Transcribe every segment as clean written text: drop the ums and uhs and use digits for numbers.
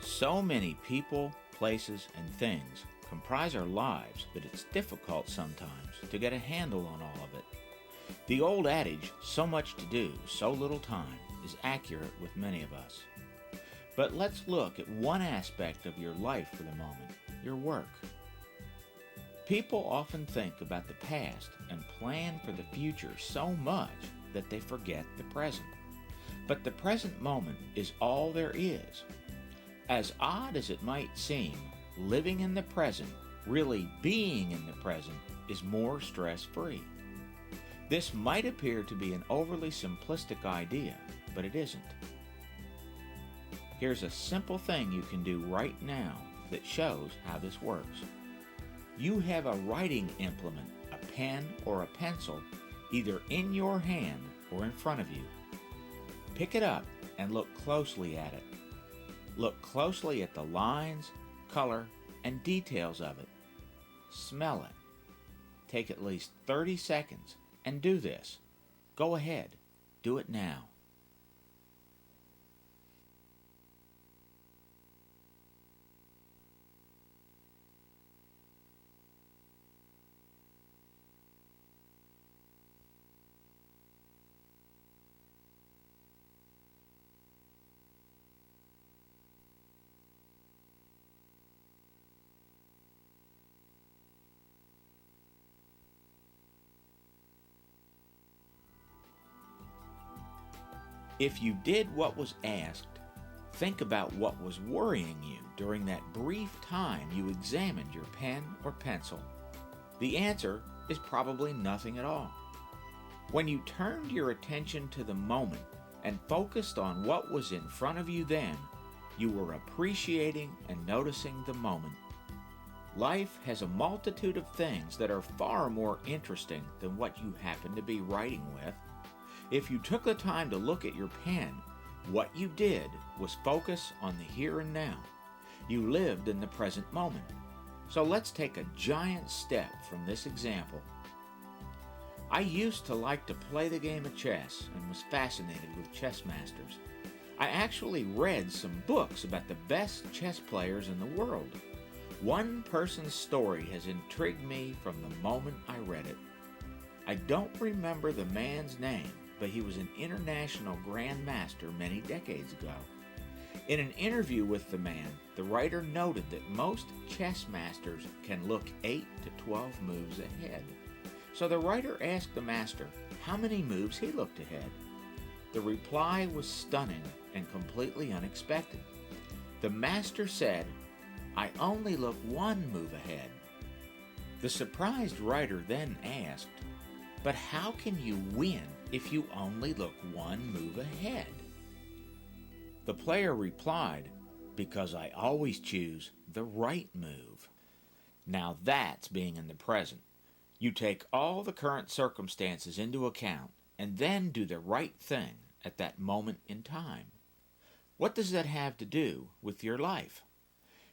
So many people, places, and things comprise our lives that it's difficult sometimes to get a handle on all of it. The old adage, so much to do, so little time, is accurate with many of us. But let's look at one aspect of your life for the moment, your work. People often think about the past and plan for the future so much that they forget the present. But the present moment is all there is. As odd as it might seem, living in the present, really being in the present, is more stress-free. This might appear to be an overly simplistic idea, but it isn't. Here's a simple thing you can do right now that shows how this works. You have a writing implement, a pen or a pencil, either in your hand or in front of you. Pick it up and look closely at it. Look closely at the lines, color, and details of it. Smell it. Take at least 30 seconds and do this. Go ahead. Do it now. If you did what was asked, think about what was worrying you during that brief time you examined your pen or pencil. The answer is probably nothing at all. When you turned your attention to the moment and focused on what was in front of you then, you were appreciating and noticing the moment. Life has a multitude of things that are far more interesting than what you happen to be writing with. If you took the time to look at your pen, what you did was focus on the here and now. You lived in the present moment. So let's take a giant step from this example. I used to like to play the game of chess and was fascinated with chess masters. I actually read some books about the best chess players in the world. One person's story has intrigued me from the moment I read it. I don't remember the man's name, but he was an international grandmaster many decades ago. In an interview with the man, the writer noted that most chess masters can look 8 to 12 moves ahead. So the writer asked the master how many moves he looked ahead. The reply was stunning and completely unexpected. The master said, "I only look 1 move ahead." The surprised writer then asked, "But how can you win if you only look 1 move ahead?" The player replied, "Because I always choose the right move." Now that's being in the present. You take all the current circumstances into account and then do the right thing at that moment in time. What does that have to do with your life?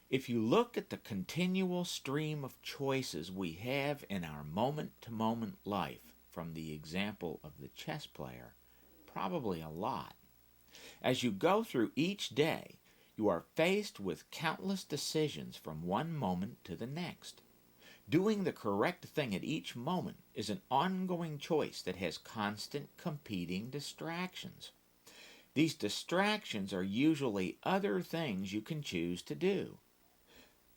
If you look at the continual stream of choices we have in our moment-to-moment life, from the example of the chess player, probably a lot. As you go through each day, you are faced with countless decisions from one moment to the next. Doing the correct thing at each moment is an ongoing choice that has constant competing distractions. These distractions are usually other things you can choose to do.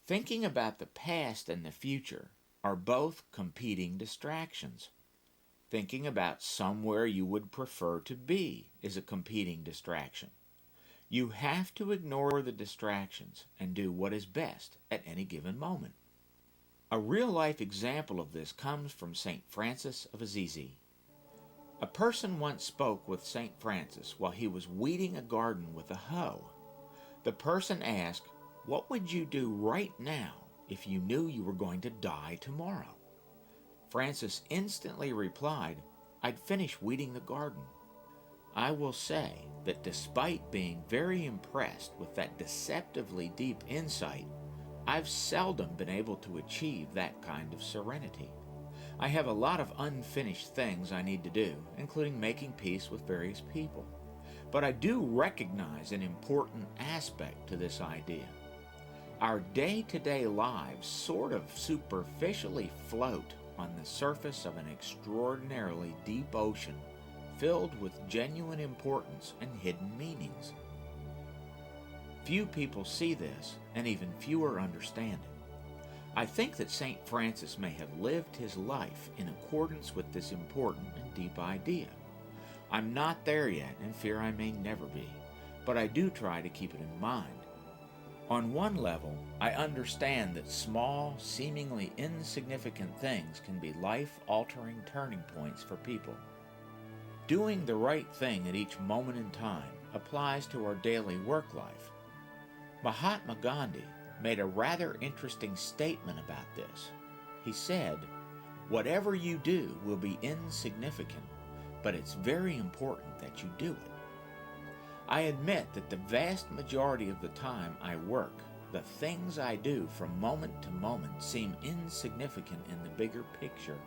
Thinking about the past and the future are both competing distractions. Thinking about somewhere you would prefer to be is a competing distraction. You have to ignore the distractions and do what is best at any given moment. A real-life example of this comes from St. Francis of Assisi. A person once spoke with St. Francis while he was weeding a garden with a hoe. The person asked, "What would you do right now if you knew you were going to die tomorrow?" Francis instantly replied, "I'd finish weeding the garden." I will say that despite being very impressed with that deceptively deep insight, I've seldom been able to achieve that kind of serenity. I have a lot of unfinished things I need to do, including making peace with various people. But I do recognize an important aspect to this idea. Our day-to-day lives sort of superficially float on the surface of an extraordinarily deep ocean filled with genuine importance and hidden meanings. Few people see this, and even fewer understand it. I think that St. Francis may have lived his life in accordance with this important and deep idea. I'm not there yet and fear I may never be, but I do try to keep it in mind. On one level, I understand that small, seemingly insignificant things can be life-altering turning points for people. Doing the right thing at each moment in time applies to our daily work life. Mahatma Gandhi made a rather interesting statement about this. He said, "Whatever you do will be insignificant, but it's very important that you do it." I admit that the vast majority of the time I work, the things I do from moment to moment seem insignificant in the bigger picture.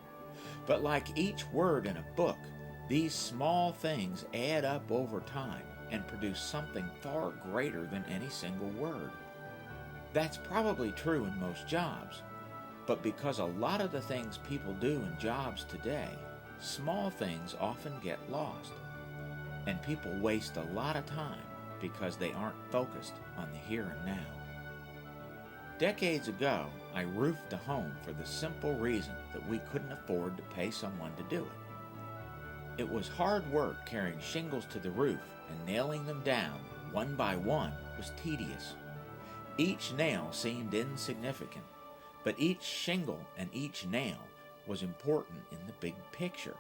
But like each word in a book, these small things add up over time and produce something far greater than any single word. That's probably true in most jobs, but because a lot of the things people do in jobs today, small things often get lost, and people waste a lot of time because they aren't focused on the here and now. Decades ago, I roofed a home for the simple reason that we couldn't afford to pay someone to do it. It was hard work carrying shingles to the roof, and nailing them down one by one was tedious. Each nail seemed insignificant, but each shingle and each nail was important in the big picture.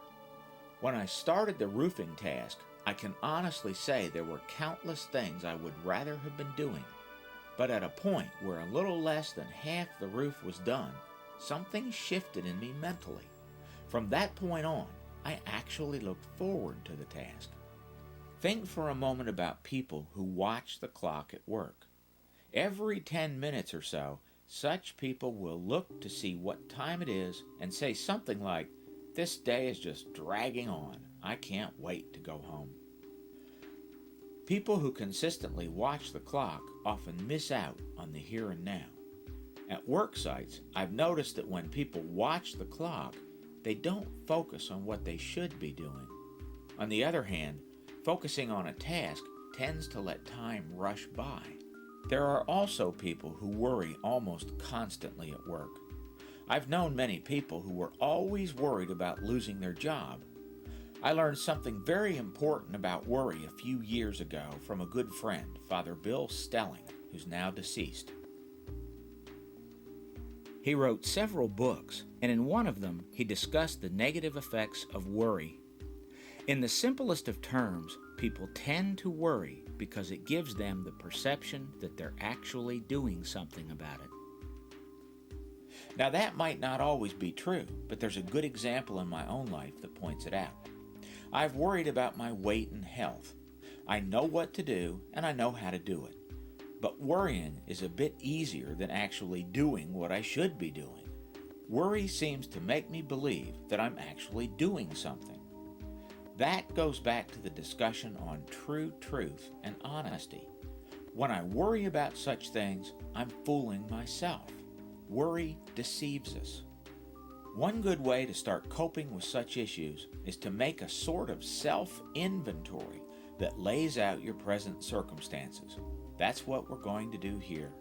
When I started the roofing task, I can honestly say there were countless things I would rather have been doing. But at a point where a little less than half the roof was done, something shifted in me mentally. From that point on, I actually looked forward to the task. Think for a moment about people who watch the clock at work. Every 10 minutes or so, such people will look to see what time it is and say something like, "This day is just dragging on. I can't wait to go home." People who consistently watch the clock often miss out on the here and now. At work sites, I've noticed that when people watch the clock, they don't focus on what they should be doing. On the other hand, focusing on a task tends to let time rush by. There are also people who worry almost constantly at work. I've known many people who were always worried about losing their job. I learned something very important about worry a few years ago from a good friend, Father Bill Stelling, who's now deceased. He wrote several books, and in one of them, he discussed the negative effects of worry. In the simplest of terms, people tend to worry because it gives them the perception that they're actually doing something about it. Now that might not always be true, but there's a good example in my own life that points it out. I've worried about my weight and health. I know what to do and I know how to do it. But worrying is a bit easier than actually doing what I should be doing. Worry seems to make me believe that I'm actually doing something. That goes back to the discussion on true truth and honesty. When I worry about such things, I'm fooling myself. Worry deceives us. One good way to start coping with such issues is to make a sort of self-inventory that lays out your present circumstances. That's what we're going to do here.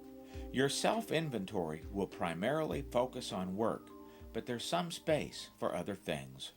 Your self-inventory will primarily focus on work, but there's some space for other things.